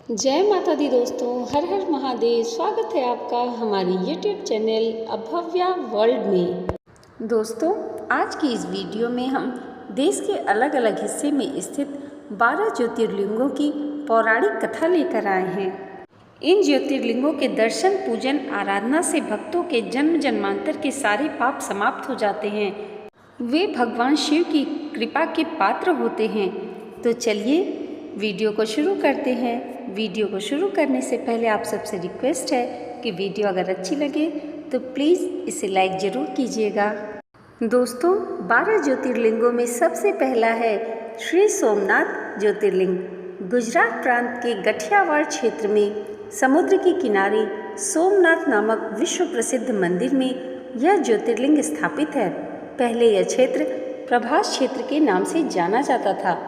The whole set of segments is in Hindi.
जय माता दी दोस्तों, हर हर महादेव। स्वागत है आपका हमारी यूट्यूब चैनल अभव्या वर्ल्ड में। दोस्तों, आज की इस वीडियो में हम देश के अलग अलग हिस्से में स्थित 12 ज्योतिर्लिंगों की पौराणिक कथा लेकर आए हैं। इन ज्योतिर्लिंगों के दर्शन, पूजन, आराधना से भक्तों के जन्म जन्मांतर के सारे पाप समाप्त हो जाते हैं। वे भगवान शिव की कृपा के पात्र होते हैं। तो चलिए वीडियो को शुरू करते हैं। वीडियो को शुरू करने से पहले आप सबसे रिक्वेस्ट है कि वीडियो अगर अच्छी लगे तो प्लीज़ इसे लाइक ज़रूर कीजिएगा। दोस्तों, 12 ज्योतिर्लिंगों में सबसे पहला है श्री सोमनाथ ज्योतिर्लिंग। गुजरात प्रांत के गठियावाड़ क्षेत्र में समुद्र के किनारे सोमनाथ नामक विश्व प्रसिद्ध मंदिर में यह ज्योतिर्लिंग स्थापित है। पहले यह क्षेत्र प्रभास क्षेत्र के नाम से जाना जाता था।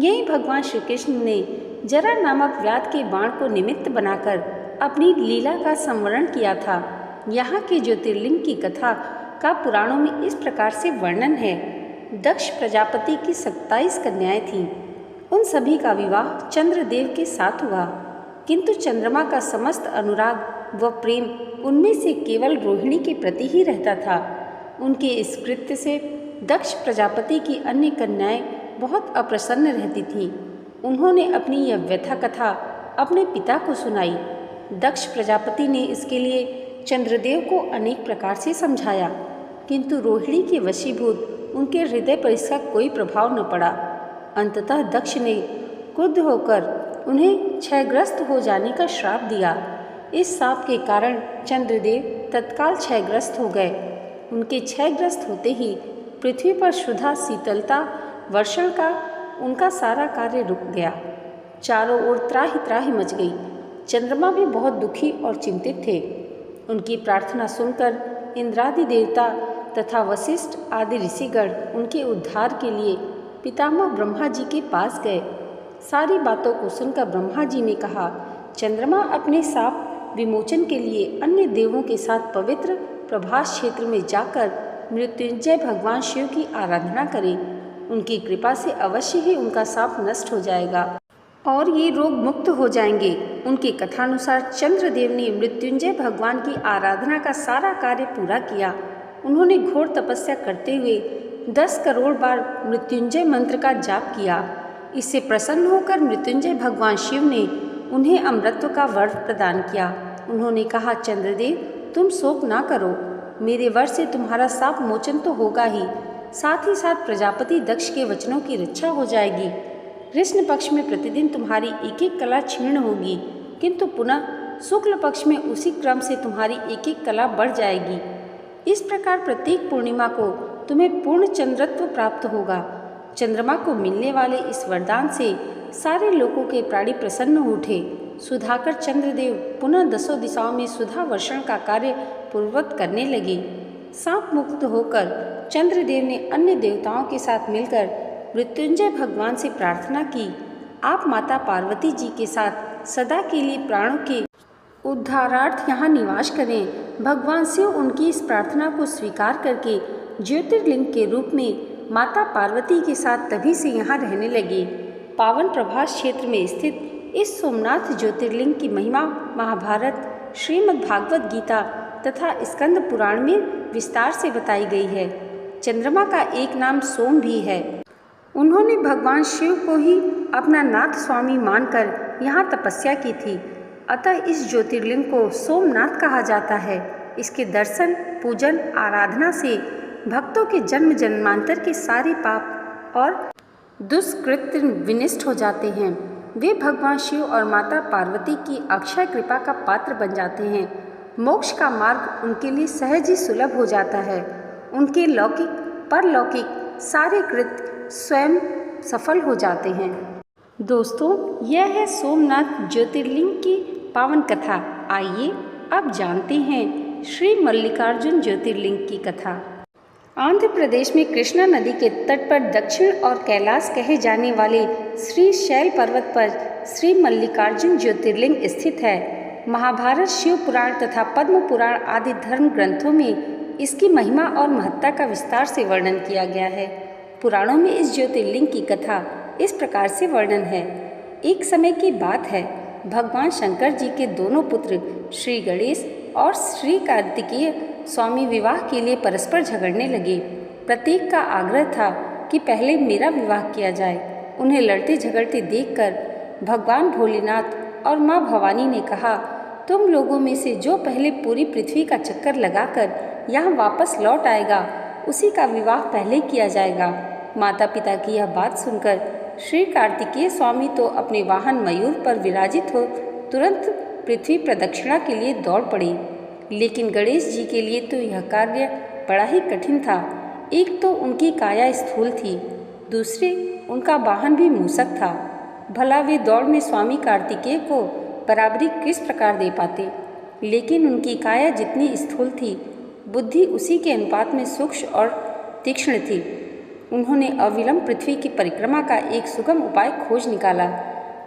यही भगवान श्री कृष्ण ने जरा नामक व्याध के बाण को निमित्त बनाकर अपनी लीला का संवरण किया था। यहाँ के ज्योतिर्लिंग की कथा का पुराणों में इस प्रकार से वर्णन है। दक्ष प्रजापति की 27 कन्याएं थीं। उन सभी का विवाह चंद्रदेव के साथ हुआ, किंतु चंद्रमा का समस्त अनुराग व प्रेम उनमें से केवल रोहिणी के प्रति ही रहता था। उनके इस कृत्य से दक्ष प्रजापति की अन्य कन्याएं बहुत अप्रसन्न रहती थीं। उन्होंने अपनी यह व्यथा कथा अपने पिता को सुनाई। दक्ष प्रजापति ने इसके लिए चंद्रदेव को अनेक प्रकार से समझाया, किंतु रोहिणी के वशीभूत उनके हृदय पर इसका कोई प्रभाव न पड़ा। अंततः दक्ष ने क्रुद्ध होकर उन्हें क्षयग्रस्त हो जाने का श्राप दिया। इस शाप के कारण चंद्रदेव तत्काल क्षयग्रस्त हो गए। उनके क्षयग्रस्त होते ही पृथ्वी पर शुद्धा शीतलता वर्षण का उनका सारा कार्य रुक गया। चारों ओर त्राहि त्राहि मच गई। चंद्रमा भी बहुत दुखी और चिंतित थे। उनकी प्रार्थना सुनकर इंद्रादि देवता तथा वशिष्ठ आदि ऋषिगण उनके उद्धार के लिए पितामह ब्रह्मा जी के पास गए। सारी बातों को सुनकर ब्रह्मा जी ने कहा, चंद्रमा अपने शाप विमोचन के लिए अन्य देवों के साथ पवित्र प्रभास क्षेत्र में जाकर मृत्युंजय भगवान शिव की आराधना करें। उनकी कृपा से अवश्य ही उनका शाप नष्ट हो जाएगा और ये रोग मुक्त हो जाएंगे। उनके कथानुसार चंद्रदेव ने मृत्युंजय भगवान की आराधना का सारा कार्य पूरा किया। उन्होंने घोर तपस्या करते हुए 10 करोड़ बार मृत्युंजय मंत्र का जाप किया। इससे प्रसन्न होकर मृत्युंजय भगवान शिव ने उन्हें अमृतत्व का वर प्रदान किया। उन्होंने कहा, चंद्रदेव तुम शोक ना करो, मेरे वर से तुम्हारा शाप मोचन तो होगा ही, साथ ही साथ प्रजापति दक्ष के वचनों की रक्षा हो जाएगी। कृष्ण पक्ष में प्रतिदिन तुम्हारी एक एक कला क्षीण होगी, किंतु पुनः शुक्ल पक्ष में उसी क्रम से तुम्हारी एक एक कला बढ़ जाएगी। इस प्रकार प्रत्येक पूर्णिमा को तुम्हें पूर्ण चंद्रत्व प्राप्त होगा। चंद्रमा को मिलने वाले इस वरदान से सारे लोगों के प्राणी प्रसन्न उठे। सुधाकर चंद्रदेव पुनः 10 दिशाओं में सुधा वर्षण का कार्य पूर्ववत करने लगे। शाप मुक्त होकर चंद्रदेव ने अन्य देवताओं के साथ मिलकर मृत्युंजय भगवान से प्रार्थना की, आप माता पार्वती जी के साथ सदा के लिए प्राणों के उद्धारार्थ यहाँ निवास करें। भगवान शिव उनकी इस प्रार्थना को स्वीकार करके ज्योतिर्लिंग के रूप में माता पार्वती के साथ तभी से यहाँ रहने लगे। पावन प्रभास क्षेत्र में स्थित इस सोमनाथ ज्योतिर्लिंग की महिमा महाभारत, श्रीमद् भागवत गीता तथा स्कंद पुराण में विस्तार से बताई गई है। चंद्रमा का एक नाम सोम भी है। उन्होंने भगवान शिव को ही अपना नाथ स्वामी मानकर यहाँ तपस्या की थी, अतः इस ज्योतिर्लिंग को सोमनाथ कहा जाता है। इसके दर्शन, पूजन, आराधना से भक्तों के जन्म जन्मांतर के सारे पाप और दुष्कृत्य विनष्ट हो जाते हैं। वे भगवान शिव और माता पार्वती की अक्षय कृपा का पात्र बन जाते हैं। मोक्ष का मार्ग उनके लिए सहज ही सुलभ हो जाता है। उनके लौकिक परलौकिक सारे कृत्य स्वयं सफल हो जाते हैं। दोस्तों, यह है सोमनाथ ज्योतिर्लिंग की पावन कथा। आइए अब जानते हैं श्री मल्लिकार्जुन ज्योतिर्लिंग की कथा। आंध्र प्रदेश में कृष्णा नदी के तट पर दक्षिण और कैलाश कहे जाने वाले श्री शैल पर्वत पर श्री मल्लिकार्जुन ज्योतिर्लिंग स्थित है। महाभारत, शिव पुराण तथा पद्म पुराण आदि धर्म ग्रंथों में इसकी महिमा और महत्ता का विस्तार से वर्णन किया गया है। पुराणों में इस ज्योतिर्लिंग की कथा इस प्रकार से वर्णन है। एक समय की बात है, भगवान शंकर जी के दोनों पुत्र श्री गणेश और श्री कार्तिकेय स्वामी विवाह के लिए परस्पर झगड़ने लगे। प्रत्येक का आग्रह था कि पहले मेरा विवाह किया जाए। उन्हें लड़ते झगड़ते देखकर भगवान भोलेनाथ और माँ भवानी ने कहा, तुम लोगों में से जो पहले पूरी पृथ्वी का चक्कर लगाकर यहाँ वापस लौट आएगा उसी का विवाह पहले किया जाएगा। माता पिता की यह बात सुनकर श्री कार्तिकेय स्वामी तो अपने वाहन मयूर पर विराजित हो तुरंत पृथ्वी प्रदक्षिणा के लिए दौड़ पड़े। लेकिन गणेश जी के लिए तो यह कार्य बड़ा ही कठिन था। एक तो उनकी काया स्थूल थी, दूसरे उनका वाहन भी मूसक था। भला वे दौड़ में स्वामी कार्तिकेय को बराबरी किस प्रकार दे पाते। लेकिन उनकी काया जितनी स्थूल थी, बुद्धि उसी के अनुपात में सूक्ष्म और तीक्ष्ण थी। उन्होंने अविलंब पृथ्वी की परिक्रमा का एक सुगम उपाय खोज निकाला।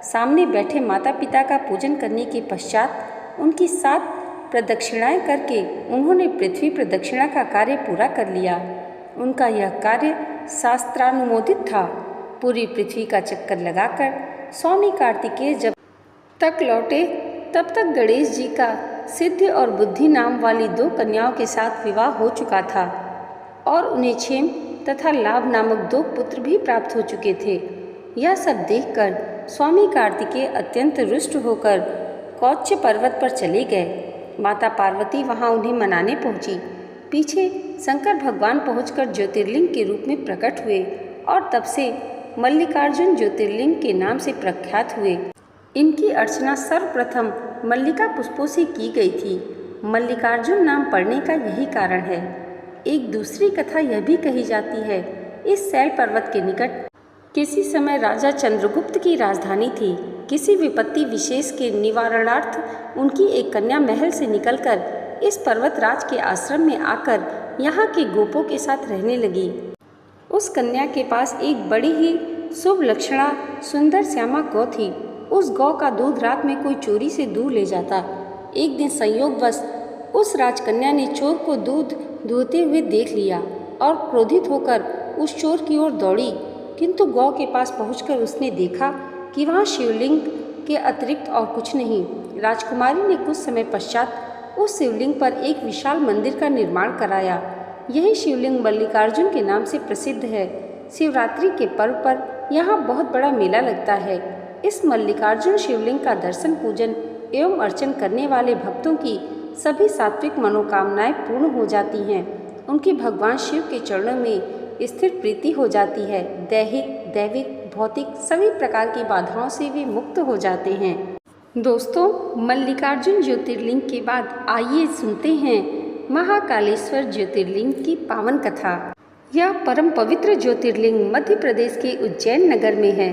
सामने बैठे माता पिता का पूजन करने के पश्चात उनकी 7 प्रदक्षिणाएं करके उन्होंने पृथ्वी प्रदक्षिणा का कार्य पूरा कर लिया। उनका यह कार्य शास्त्रानुमोदित था। पूरी पृथ्वी का चक्कर लगाकर स्वामी कार्तिकेय जब तक लौटे तब तक गणेश जी का सिद्धि और बुद्धि नाम वाली 2 कन्याओं के साथ विवाह हो चुका था और उन्हें क्षेम तथा लाभ नामक 2 पुत्र भी प्राप्त हो चुके थे। यह सब देखकर स्वामी कार्तिकेय अत्यंत रुष्ट होकर कौत्य पर्वत पर चले गए। माता पार्वती वहां उन्हें मनाने पहुंची। पीछे शंकर भगवान पहुंचकर ज्योतिर्लिंग के रूप में प्रकट हुए और तब से मल्लिकार्जुन ज्योतिर्लिंग के नाम से प्रख्यात हुए। इनकी अर्चना सर्वप्रथम मल्लिका पुष्पों से की गई थी। मल्लिकार्जुन नाम पड़ने का यही कारण है। एक दूसरी कथा यह भी कही जाती है, इस शैल पर्वत के निकट किसी समय राजा चंद्रगुप्त की राजधानी थी। किसी विपत्ति विशेष के निवारणार्थ उनकी एक कन्या महल से निकलकर इस पर्वतराज के आश्रम में आकर यहाँ के गोपों के साथ रहने लगी। उस कन्या के पास एक बड़ी ही शुभ लक्षणा सुंदर श्यामा गौ थी। उस गौ का दूध रात में कोई चोरी से दूर ले जाता। एक दिन संयोगवश उस राजकन्या ने चोर को दूध दुहते हुए देख लिया और क्रोधित होकर उस चोर की ओर दौड़ी। किंतु गौ के पास पहुंचकर उसने देखा कि वहाँ शिवलिंग के अतिरिक्त और कुछ नहीं। राजकुमारी ने कुछ समय पश्चात उस शिवलिंग पर एक विशाल मंदिर का निर्माण कराया। यही शिवलिंग मल्लिकार्जुन के नाम से प्रसिद्ध है। शिवरात्रि के पर्व पर यहाँ बहुत बड़ा मेला लगता है। इस मल्लिकार्जुन शिवलिंग का दर्शन पूजन एवं अर्चन करने वाले भक्तों की सभी सात्विक मनोकामनाएं पूर्ण हो जाती हैं। उनकी भगवान शिव के चरणों में स्थिर प्रीति हो जाती है। दैहिक, दैविक, भौतिक सभी प्रकार की बाधाओं से वे मुक्त हो जाते हैं। दोस्तों, मल्लिकार्जुन ज्योतिर्लिंग के बाद आइए सुनते हैं महाकालेश्वर ज्योतिर्लिंग की पावन कथा। यह परम पवित्र ज्योतिर्लिंग मध्य प्रदेश के उज्जैन नगर में है।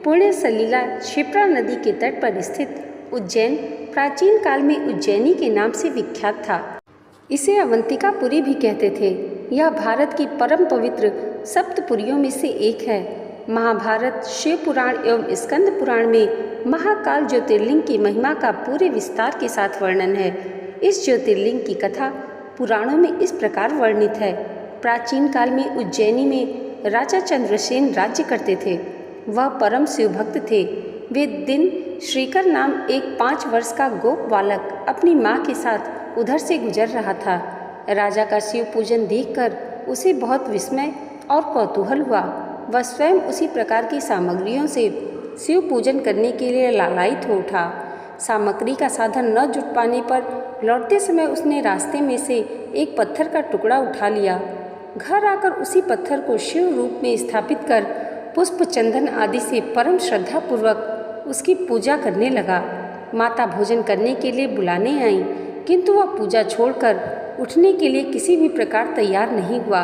पुण्य सलीला क्षिप्रा नदी के तट पर स्थित उज्जैन प्राचीन काल में उज्जैनी के नाम से विख्यात था। इसे अवंतिकापुरी भी कहते थे। यह भारत की परम पवित्र सप्तपुरियों में से एक है। महाभारत, शिव पुराण एवं स्कंद पुराण में महाकाल ज्योतिर्लिंग की महिमा का पूरे विस्तार के साथ वर्णन है। इस ज्योतिर्लिंग की कथा पुराणों में इस प्रकार वर्णित है। प्राचीन काल में उज्जैनी में राजा चंद्रसेन राज्य करते थे। वह परम शिवभक्त थे। वे दिन श्रीकर नाम एक 5 वर्ष का गोप बालक अपनी माँ के साथ उधर से गुजर रहा था। राजा का शिव पूजन देखकर उसे बहुत विस्मय और कौतूहल हुआ। वह स्वयं उसी प्रकार की सामग्रियों से शिव पूजन करने के लिए लालायित हो उठा। सामग्री का साधन न जुट पाने पर लौटते समय उसने रास्ते में से एक पत्थर का टुकड़ा उठा लिया। घर आकर उसी पत्थर को शिव रूप में स्थापित कर पुष्प, चंदन आदि से परम श्रद्धा पूर्वक उसकी पूजा करने लगा। माता भोजन करने के लिए बुलाने आई, किंतु वह पूजा छोड़कर उठने के लिए किसी भी प्रकार तैयार नहीं हुआ।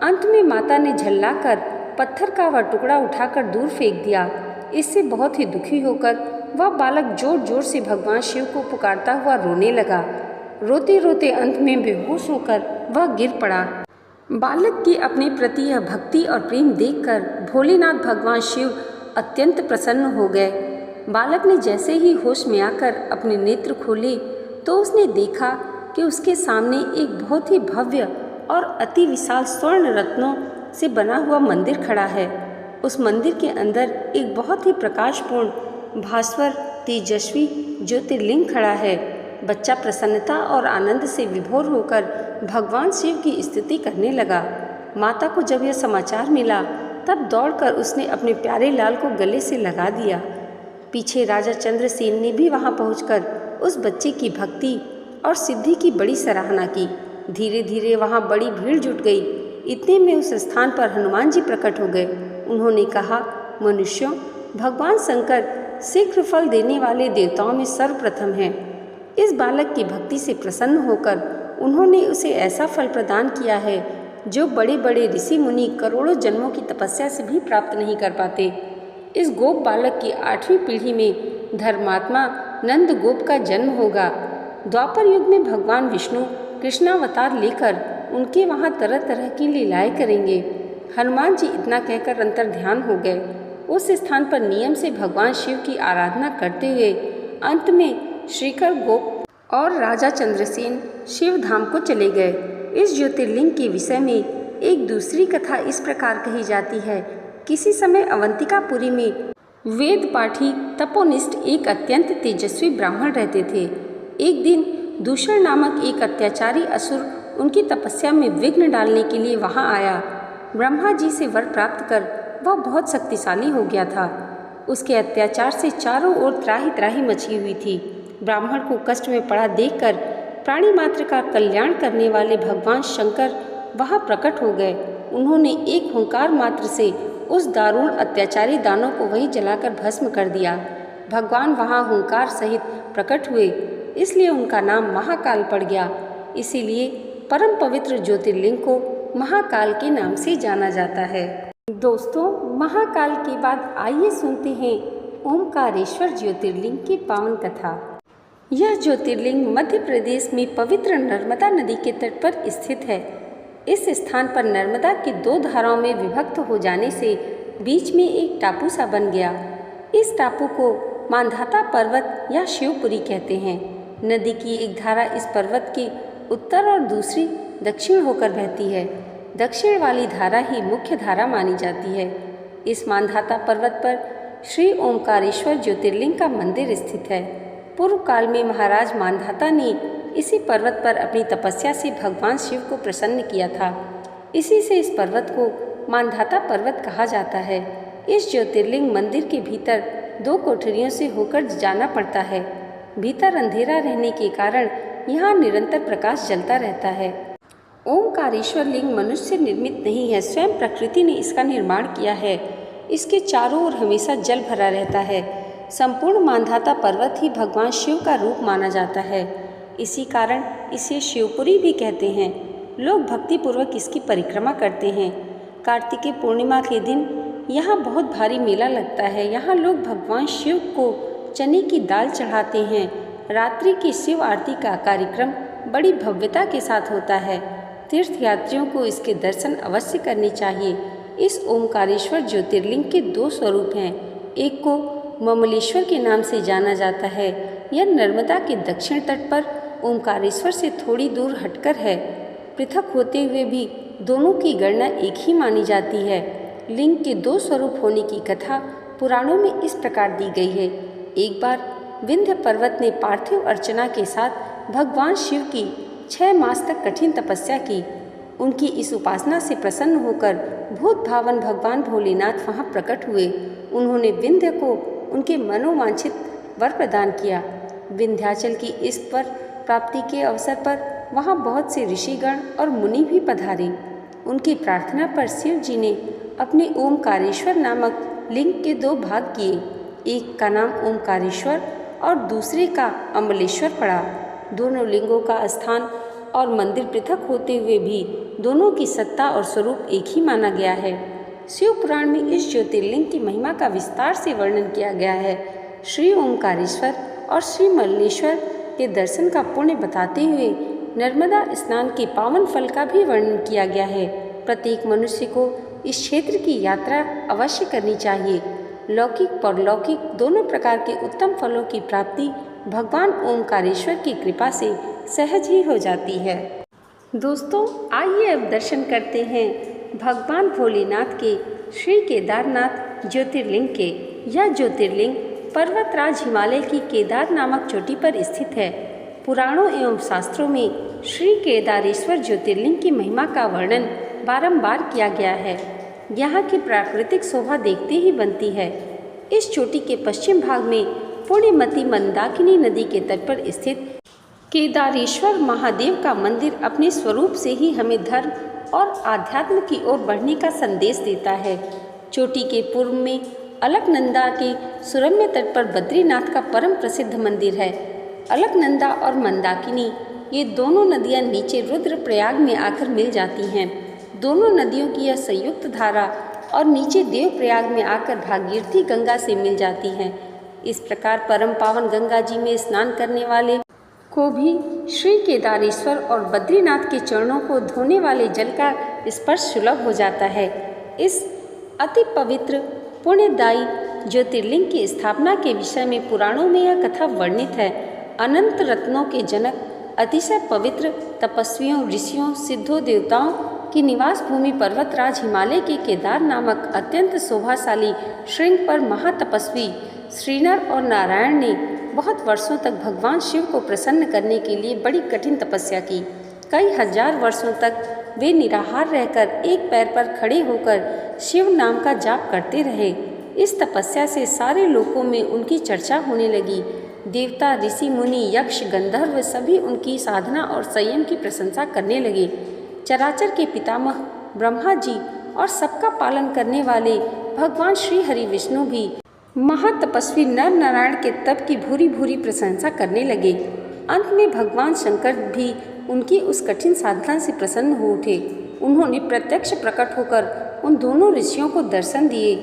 अंत में माता ने झल्लाकर पत्थर का वह टुकड़ा उठाकर दूर फेंक दिया। इससे बहुत ही दुखी होकर वह बालक जोर जोर से भगवान शिव को पुकारता हुआ रोने लगा। रोते रोते अंत में बेहोश होकर वह गिर पड़ा। बालक की अपने प्रति यह भक्ति और प्रेम देखकर भोलेनाथ भगवान शिव अत्यंत प्रसन्न हो गए। बालक ने जैसे ही होश में आकर अपने नेत्र खोले तो उसने देखा कि उसके सामने एक बहुत ही भव्य और अति विशाल स्वर्ण रत्नों से बना हुआ मंदिर खड़ा है। उस मंदिर के अंदर एक बहुत ही प्रकाशपूर्ण भास्वर तेजस्वी ज्योतिर्लिंग खड़ा है। बच्चा प्रसन्नता और आनंद से विभोर होकर भगवान शिव की स्तुति करने लगा। माता को जब यह समाचार मिला तब दौड़कर उसने अपने प्यारे लाल को गले से लगा दिया। पीछे राजा चंद्रसेन ने भी वहां पहुंचकर उस बच्चे की भक्ति और सिद्धि की बड़ी सराहना की। धीरे धीरे वहां बड़ी भीड़ जुट गई। इतने में उस स्थान पर हनुमान जी प्रकट हो गए। उन्होंने कहा, मनुष्यों, भगवान शंकर शीघ्र फल देने वाले देवताओं में सर्वप्रथम हैं। इस बालक की भक्ति से प्रसन्न होकर उन्होंने उसे ऐसा फल प्रदान किया है जो बड़े बड़े ऋषि मुनि करोड़ों जन्मों की तपस्या से भी प्राप्त नहीं कर पाते। इस गोप बालक की 8वीं पीढ़ी में धर्मात्मा नंद गोप का जन्म होगा। द्वापर युग में भगवान विष्णु कृष्णावतार लेकर उनके वहाँ तरह तरह की लीलाएं करेंगे। हनुमान जी इतना कहकर अंतर ध्यान हो गए। उस स्थान पर नियम से भगवान शिव की आराधना करते हुए अंत में श्रीकर गोप और राजा चंद्रसेन शिव धाम को चले गए। इस ज्योतिर्लिंग के विषय में एक दूसरी कथा इस प्रकार कही जाती है। किसी समय अवंतिकापुरी में वेद पाठी तपोनिष्ठ एक अत्यंत तेजस्वी ब्राह्मण रहते थे। एक दिन दूषण नामक एक अत्याचारी असुर उनकी तपस्या में विघ्न डालने के लिए वहां आया। ब्रह्मा जी से वर प्राप्त कर वह बहुत शक्तिशाली हो गया था। उसके अत्याचार से चारों ओर त्राही त्राही मची हुई थी। ब्राह्मण को कष्ट में पड़ा देखकर प्राणी मात्र का कल्याण करने वाले भगवान शंकर वहां प्रकट हो गए। उन्होंने एक हुंकार मात्र से उस दारुण अत्याचारी दानव को वहीं जलाकर भस्म कर दिया। भगवान वहां हुंकार सहित प्रकट हुए, इसलिए उनका नाम महाकाल पड़ गया। इसीलिए परम पवित्र ज्योतिर्लिंग को महाकाल के नाम से जाना जाता है। दोस्तों, महाकाल के बाद आइए सुनते हैं ओमकारेश्वर ज्योतिर्लिंग की पावन कथा। यह ज्योतिर्लिंग मध्य प्रदेश में पवित्र नर्मदा नदी के तट पर स्थित है। इस स्थान पर नर्मदा की 2 धाराओं में विभक्त हो जाने से बीच में एक टापू सा बन गया। इस टापू को मांधाता पर्वत या शिवपुरी कहते हैं। नदी की एक धारा इस पर्वत के उत्तर और दूसरी दक्षिण होकर बहती है। दक्षिण वाली धारा ही मुख्य धारा मानी जाती है। इस मांधाता पर्वत पर श्री ओमकारेश्वर ज्योतिर्लिंग का मंदिर स्थित है। पूर्व काल में महाराज मांधाता ने इसी पर्वत पर अपनी तपस्या से भगवान शिव को प्रसन्न किया था। इसी से इस पर्वत को मांधाता पर्वत कहा जाता है। इस ज्योतिर्लिंग मंदिर के भीतर 2 कोठरियों से होकर जाना पड़ता है। भीतर अंधेरा रहने के कारण यहाँ निरंतर प्रकाश जलता रहता है। ओमकारेश्वर लिंग मनुष्य निर्मित नहीं है, स्वयं प्रकृति ने इसका निर्माण किया है। इसके चारों ओर हमेशा जल भरा रहता है। संपूर्ण मांधाता पर्वत ही भगवान शिव का रूप माना जाता है। इसी कारण इसे शिवपुरी भी कहते हैं। लोग भक्तिपूर्वक इसकी परिक्रमा करते हैं। कार्तिकी पूर्णिमा के दिन यहाँ बहुत भारी मेला लगता है। यहाँ लोग भगवान शिव को चने की दाल चढ़ाते हैं। रात्रि की शिव आरती का कार्यक्रम बड़ी भव्यता के साथ होता है। तीर्थयात्रियों को इसके दर्शन अवश्य करने चाहिए। इस ओमकारेश्वर ज्योतिर्लिंग के 2 स्वरूप हैं। एक को ममलेश्वर के नाम से जाना जाता है। यह नर्मदा के दक्षिण तट पर ओमकारेश्वर से थोड़ी दूर हटकर है। पृथक होते हुए भी दोनों की गणना एक ही मानी जाती है। लिंग के 2 स्वरूप होने की कथा पुराणों में इस प्रकार दी गई है। एक बार विंध्य पर्वत ने पार्थिव अर्चना के साथ भगवान शिव की 6 मास तक कठिन तपस्या की। उनकी इस उपासना से प्रसन्न होकर भूत भावन भगवान भोलेनाथ वहां प्रकट हुए। उन्होंने विंध्य को उनके मनोवांछित वर प्रदान किया। विंध्याचल की इस वर प्राप्ति के अवसर पर वहां बहुत से ऋषिगण और मुनि भी पधारे। उनकी प्रार्थना पर शिव जी ने अपने ओमकारेश्वर नामक लिंग के 2 भाग किए। एक का नाम ओमकारेश्वर और दूसरे का अमलेश्वर पड़ा। दोनों लिंगों का स्थान और मंदिर पृथक होते हुए भी दोनों की सत्ता और स्वरूप एक ही माना गया है। शिव पुराण में इस ज्योतिर्लिंग की महिमा का विस्तार से वर्णन किया गया है। श्री ओमकारेश्वर और श्री मल्लेश्वर के दर्शन का पुण्य बताते हुए नर्मदा स्नान के पावन फल का भी वर्णन किया गया है। प्रत्येक मनुष्य को इस क्षेत्र की यात्रा अवश्य करनी चाहिए। लौकिक परलौकिक दोनों प्रकार के उत्तम फलों की प्राप्ति भगवान ओमकारेश्वर की कृपा से सहज ही हो जाती है। दोस्तों, आइए अब दर्शन करते हैं भगवान भोलेनाथ के श्री केदारनाथ ज्योतिर्लिंग के। यह ज्योतिर्लिंग पर्वतराज हिमालय की केदार नामक चोटी पर स्थित है। पुराणों एवं शास्त्रों में श्री केदारेश्वर ज्योतिर्लिंग की महिमा का वर्णन बारंबार किया गया है। यहाँ की प्राकृतिक शोभा देखते ही बनती है। इस चोटी के पश्चिम भाग में पुण्यमती मंदाकिनी नदी के तट पर स्थित केदारेश्वर महादेव का मंदिर अपने स्वरूप से ही हमें धर्म और आध्यात्म की ओर बढ़ने का संदेश देता है। चोटी के पूर्व में अलकनंदा के सुरम्य तट पर बद्रीनाथ का परम प्रसिद्ध मंदिर है। अलकनंदा और मंदाकिनी ये दोनों नदियाँ नीचे रुद्रप्रयाग में आकर मिल जाती हैं। दोनों नदियों की यह संयुक्त धारा और नीचे देवप्रयाग में आकर भागीरथी गंगा से मिल जाती हैं। इस प्रकार परम पावन गंगा जी में स्नान करने वाले को भी श्री केदारेश्वर और बद्रीनाथ के चरणों को धोने वाले जल का स्पर्श सुलभ हो जाता है। इस अति पवित्र पुण्यदायी ज्योतिर्लिंग की स्थापना के विषय में पुराणों में यह कथा वर्णित है। अनंत रत्नों के जनक, अतिशय पवित्र तपस्वियों, ऋषियों, सिद्धों, देवताओं की निवास भूमि पर्वतराज हिमालय के केदार नामक अत्यंत शोभाशाली श्रृंग पर महातपस्वी श्रीनर और नारायण ने बहुत वर्षों तक भगवान शिव को प्रसन्न करने के लिए बड़ी कठिन तपस्या की। कई हजार वर्षों तक वे निराहार रहकर एक पैर पर खड़े होकर शिव नाम का जाप करते रहे। इस तपस्या से सारे लोकों में उनकी चर्चा होने लगी। देवता, ऋषि, मुनि, यक्ष, गंधर्व सभी उनकी साधना और संयम की प्रशंसा करने लगे। चराचर के पितामह ब्रह्मा जी और सबका पालन करने वाले भगवान श्री हरि विष्णु भी महातपस्वी नर नारायण के तप की भूरी भूरी प्रशंसा करने लगे। अंत में भगवान शंकर भी उनकी उस कठिन साधना से प्रसन्न हो उठे। उन्होंने प्रत्यक्ष प्रकट होकर उन दोनों ऋषियों को दर्शन दिए।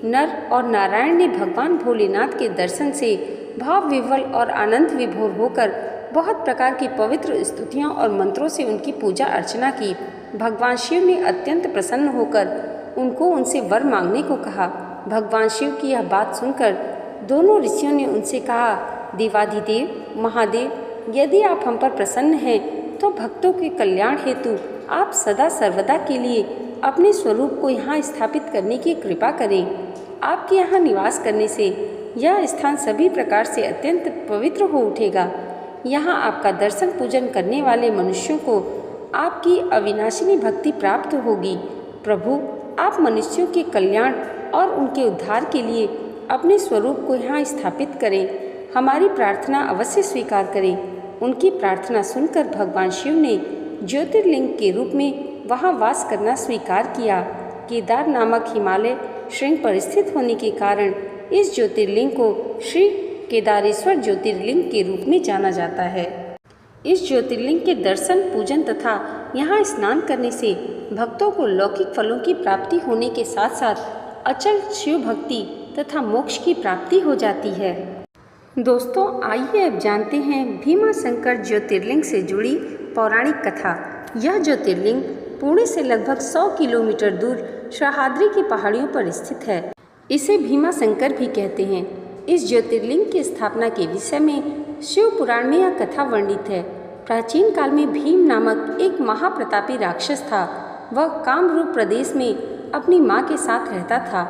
नर और नारायण ने भगवान भोलेनाथ के दर्शन से भाव विह्वल और आनंद विभोर होकर बहुत प्रकार की पवित्र स्तुतियों और मंत्रों से उनकी पूजा अर्चना की। भगवान शिव ने अत्यंत प्रसन्न होकर उनको उनसे वर मांगने को कहा। भगवान शिव की यह बात सुनकर दोनों ऋषियों ने उनसे कहा, देवाधिदेव महादेव, यदि आप हम पर प्रसन्न हैं तो भक्तों के कल्याण हेतु आप सदा सर्वदा के लिए अपने स्वरूप को यहाँ स्थापित करने की कृपा करें। आपके यहाँ निवास करने से यह स्थान सभी प्रकार से अत्यंत पवित्र हो उठेगा। यहाँ आपका दर्शन पूजन करने वाले मनुष्यों को आपकी अविनाशिनी भक्ति प्राप्त होगी। प्रभु, आप मनुष्यों के कल्याण और उनके उद्धार के लिए अपने स्वरूप को यहाँ स्थापित करें। हमारी प्रार्थना अवश्य स्वीकार करें। उनकी प्रार्थना सुनकर भगवान शिव ने ज्योतिर्लिंग के रूप में वहाँ वास करना स्वीकार किया। केदार नामक हिमालय श्रृंग पर स्थित होने के कारण इस ज्योतिर्लिंग को श्री केदारेश्वर ज्योतिर्लिंग के रूप में जाना जाता है। इस ज्योतिर्लिंग के दर्शन, पूजन तथा यहाँ स्नान करने से भक्तों को लौकिक फलों की प्राप्ति होने के साथ साथ अचल शिव भक्ति तथा मोक्ष की प्राप्ति हो जाती है। दोस्तों, आइए अब जानते हैं भीमाशंकर ज्योतिर्लिंग से जुड़ी पौराणिक कथा। यह ज्योतिर्लिंग पुणे से लगभग 100 किलोमीटर दूर सह्याद्री की पहाड़ियों पर स्थित है। इसे भीमाशंकर भी कहते हैं। इस ज्योतिर्लिंग की स्थापना के विषय में शिव पुराण में यह कथा वर्णित है। प्राचीन काल में भीम नामक एक महाप्रतापी राक्षस था। वह कामरूप प्रदेश में अपनी माँ के साथ रहता था।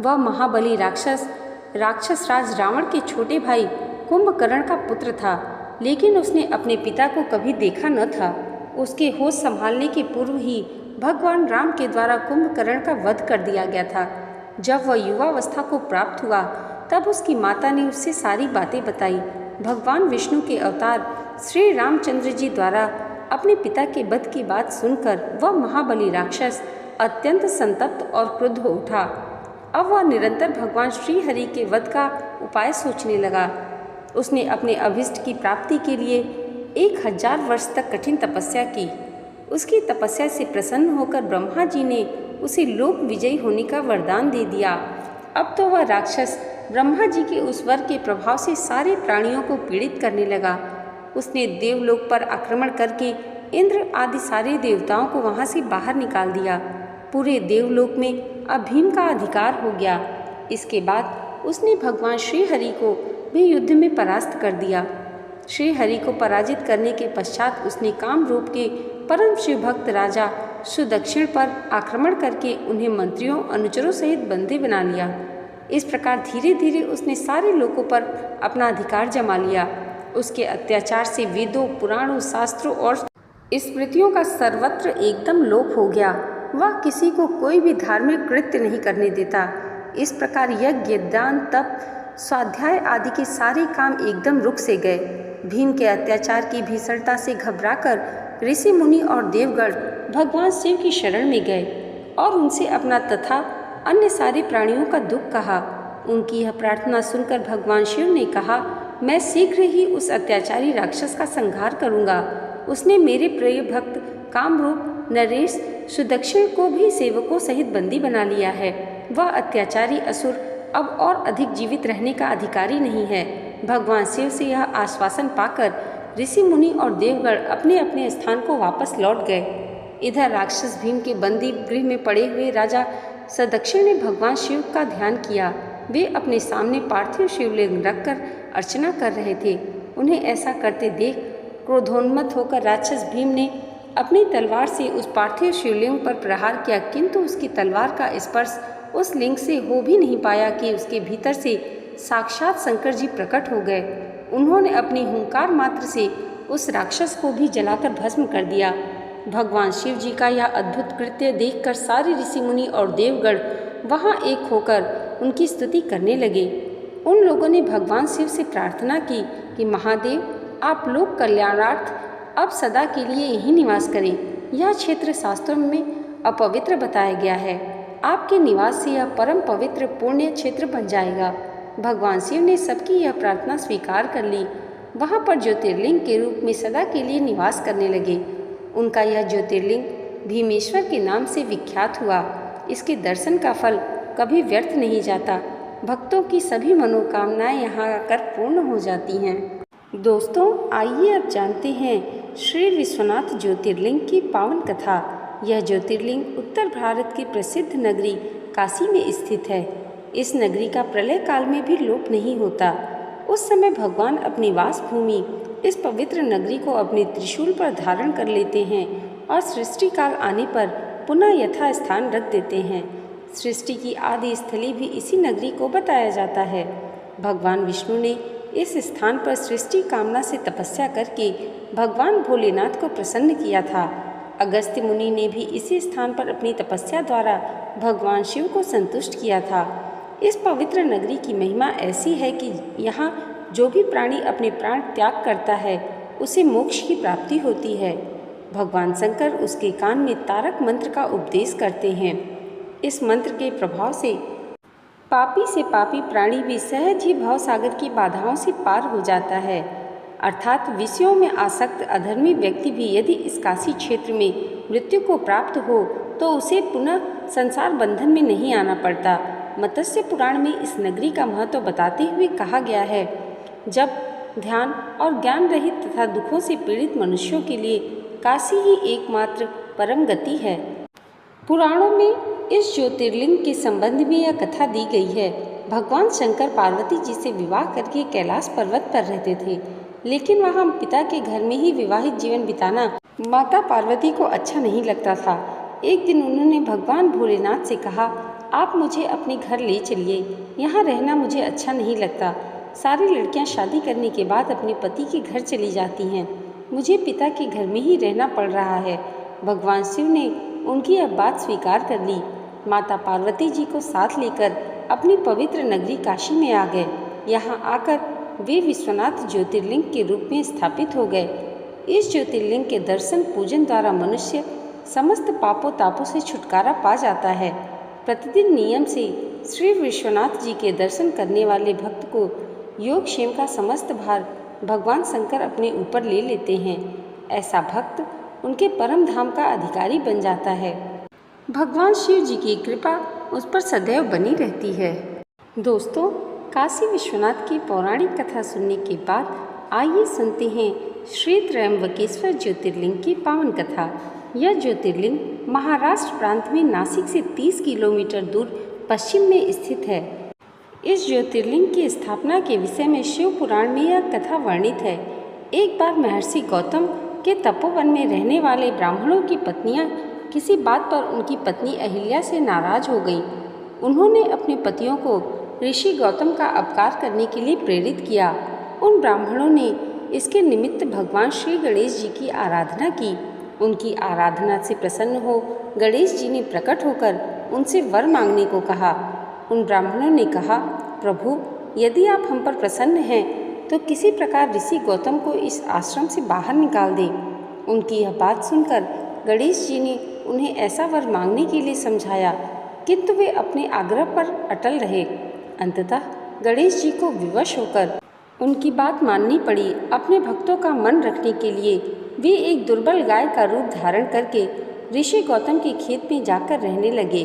वह महाबली राक्षस राज रावण के छोटे भाई कुंभकर्ण का पुत्र था, लेकिन उसने अपने पिता को कभी देखा न था। उसके होश संभालने के पूर्व ही भगवान राम के द्वारा कुंभकर्ण का वध कर दिया गया था। जब वह युवावस्था को प्राप्त हुआ तब उसकी माता ने उससे सारी बातें बताई। भगवान विष्णु के अवतार श्री रामचंद्र जी द्वारा अपने पिता के वध की बात सुनकर वह महाबली राक्षस अत्यंत संतप्त और क्रुद्ध हो उठा। अब वह निरंतर भगवान श्री हरि के वध का उपाय सोचने लगा। उसने अपने अभीष्ट की प्राप्ति के लिए 1000 वर्ष तक कठिन तपस्या की। उसकी तपस्या से प्रसन्न होकर ब्रह्मा जी ने उसे लोक विजयी होने का वरदान दे दिया। अब तो वह राक्षस ब्रह्मा जी के उस वर के प्रभाव से सारे प्राणियों को पीड़ित करने लगा। उसने देवलोक पर आक्रमण करके इंद्र आदि सारे देवताओं को वहां से बाहर निकाल दिया। पूरे देवलोक में अब भीम का अधिकार हो गया। इसके बाद उसने भगवान श्री हरि को भी युद्ध में परास्त कर दिया। श्री हरि को पराजित करने के पश्चात उसने काम रूप के परम शिव भक्त राजा सुदक्षिण पर आक्रमण करके उन्हें मंत्रियों अनुचरों सहित बंदी बना लिया। इस प्रकार धीरे धीरे उसने सारे लोगों पर अपना अधिकार जमा लिया। उसके अत्याचार से वेदों, पुराणों, शास्त्रों और स्मृतियों का सर्वत्र एकदम लोप हो गया। वह किसी को कोई भी धार्मिक कृत्य नहीं करने देता। इस प्रकार यज्ञ, दान, तप, स्वाध्याय आदि के सारे काम एकदम रुक से गए। भीम के अत्याचार की भीषणता से घबराकर ऋषि मुनि और देवगण भगवान शिव की शरण में गए और उनसे अपना तथा अन्य सारे प्राणियों का दुख कहा। उनकी यह प्रार्थना सुनकर भगवान शिव ने कहा, मैं शीघ्र ही उस अत्याचारी राक्षस का संहार करूंगा। उसने मेरे प्रिय भक्त कामरूप नरेश सुदक्षिण को भी सेवकों सहित बंदी बना लिया है। वह अत्याचारी असुर अब और अधिक जीवित रहने का अधिकारी नहीं है। भगवान शिव से यह आश्वासन पाकर ऋषि मुनि और देवगण अपने अपने स्थान को वापस लौट गए। इधर राक्षस भीम के बंदी गृह में पड़े हुए राजा सदक्षिण ने भगवान शिव का ध्यान किया। वे अपने सामने पार्थिव शिवलिंग रखकर अर्चना कर रहे थे। उन्हें ऐसा करते देख क्रोधोन्मत्त होकर राक्षस भीम ने अपनी तलवार से उस पार्थिव शिवलिंग पर प्रहार किया, किंतु उसकी तलवार का स्पर्श उस लिंग से हो भी नहीं पाया कि उसके भीतर से साक्षात शंकर जी प्रकट हो गए। उन्होंने अपनी हुंकार मात्र से उस राक्षस को भी जलाकर भस्म कर दिया। भगवान शिव जी का यह अद्भुत कृत्य देखकर सारे ऋषि मुनि और देवगण वहां एक होकर उनकी स्तुति करने लगे। उन लोगों ने भगवान शिव से प्रार्थना की कि महादेव, आप लोक कल्याणार्थ अब सदा के लिए यहीं निवास करें। यह क्षेत्र शास्त्रों में अपवित्र बताया गया है। आपके निवास से यह परम पवित्र पुण्य क्षेत्र बन जाएगा। भगवान शिव ने सबकी यह प्रार्थना स्वीकार कर ली। वहाँ पर ज्योतिर्लिंग के रूप में सदा के लिए निवास करने लगे। उनका यह ज्योतिर्लिंग भीमेश्वर के नाम से विख्यात हुआ। इसके दर्शन का फल कभी व्यर्थ नहीं जाता। भक्तों की सभी मनोकामनाएं यहाँ आकर पूर्ण हो जाती हैं। दोस्तों, आइए अब जानते हैं श्री विश्वनाथ ज्योतिर्लिंग की पावन कथा। यह ज्योतिर्लिंग उत्तर भारत की प्रसिद्ध नगरी काशी में स्थित है। इस नगरी का प्रलय काल में भी लोप नहीं होता। उस समय भगवान अपनी वास भूमि इस पवित्र नगरी को अपने त्रिशूल पर धारण कर लेते हैं और सृष्टि काल आने पर पुनः यथा स्थान रख देते हैं। सृष्टि की आदि स्थली भी इसी नगरी को बताया जाता है। भगवान विष्णु ने इस स्थान पर सृष्टि कामना से तपस्या करके भगवान भोलेनाथ को प्रसन्न किया था। अगस्त्य मुनि ने भी इसी स्थान पर अपनी तपस्या द्वारा भगवान शिव को संतुष्ट किया था। इस पवित्र नगरी की महिमा ऐसी है कि यहाँ जो भी प्राणी अपने प्राण त्याग करता है उसे मोक्ष की प्राप्ति होती है। भगवान शंकर उसके कान में तारक मंत्र का उपदेश करते हैं। इस मंत्र के प्रभाव से पापी से पापी प्राणी भी सहज ही भवसागर की बाधाओं से पार हो जाता है। अर्थात विषयों में आसक्त अधर्मी व्यक्ति भी यदि इस काशी क्षेत्र में मृत्यु को प्राप्त हो तो उसे पुनः संसार बंधन में नहीं आना पड़ता। मत्स्य पुराण में इस नगरी का महत्व बताते हुए कहा गया है, जब ध्यान और ज्ञान रहित तथा दुखों से पीड़ित मनुष्यों के लिए काशी ही एकमात्र परम गति है। पुराणों में इस ज्योतिर्लिंग के संबंध में यह कथा दी गई है। भगवान शंकर पार्वती जी से विवाह करके कैलाश पर्वत पर रहते थे, लेकिन वहाँ पिता के घर में ही विवाहित जीवन बिताना माता पार्वती को अच्छा नहीं लगता था। एक दिन उन्होंने भगवान भोलेनाथ से कहा, आप मुझे अपने घर ले चलिए, यहाँ रहना मुझे अच्छा नहीं लगता। सारी लड़कियाँ शादी करने के बाद अपने पति के घर चली जाती हैं, मुझे पिता के घर में ही रहना पड़ रहा है। भगवान शिव ने उनकी यह बात स्वीकार कर ली। माता पार्वती जी को साथ लेकर अपनी पवित्र नगरी काशी में आ गए। यहाँ आकर वे विश्वनाथ ज्योतिर्लिंग के रूप में स्थापित हो गए। इस ज्योतिर्लिंग के दर्शन पूजन द्वारा मनुष्य समस्त पापों तापों से छुटकारा पा जाता है। प्रतिदिन नियम से श्री विश्वनाथ जी के दर्शन करने वाले भक्त को योगक्षेम का समस्त भार भगवान शंकर अपने ऊपर ले लेते हैं। ऐसा भक्त उनके परम धाम का अधिकारी बन जाता है। भगवान शिव जी की कृपा उस पर सदैव बनी रहती है। दोस्तों, काशी विश्वनाथ की पौराणिक कथा सुनने के बाद आइए सुनते हैं श्री त्र्यंबकेश्वर ज्योतिर्लिंग की पावन कथा। यह ज्योतिर्लिंग महाराष्ट्र प्रांत में नासिक से 30 किलोमीटर दूर पश्चिम में स्थित है। इस ज्योतिर्लिंग की स्थापना के विषय में शिव पुराण में यह कथा वर्णित है। एक बार महर्षि गौतम के तपोवन में रहने वाले ब्राह्मणों की पत्नियां किसी बात पर उनकी पत्नी अहिल्या से नाराज हो गईं। उन्होंने अपने पतियों को ऋषि गौतम का अपकार करने के लिए प्रेरित किया। उन ब्राह्मणों ने इसके निमित्त भगवान श्री गणेश जी की आराधना की। उनकी आराधना से प्रसन्न हो गणेश जी ने प्रकट होकर उनसे वर मांगने को कहा। उन ब्राह्मणों ने कहा, प्रभु, यदि आप हम पर प्रसन्न हैं तो किसी प्रकार ऋषि गौतम को इस आश्रम से बाहर निकाल दें। उनकी यह बात सुनकर गणेश जी ने उन्हें ऐसा वर मांगने के लिए समझाया, किंतु वे अपने आग्रह पर अटल रहे। अंततः गणेश जी को विवश होकर उनकी बात माननी पड़ी। अपने भक्तों का मन रखने के लिए वे एक दुर्बल गाय का रूप धारण करके ऋषि गौतम के खेत में जाकर रहने लगे।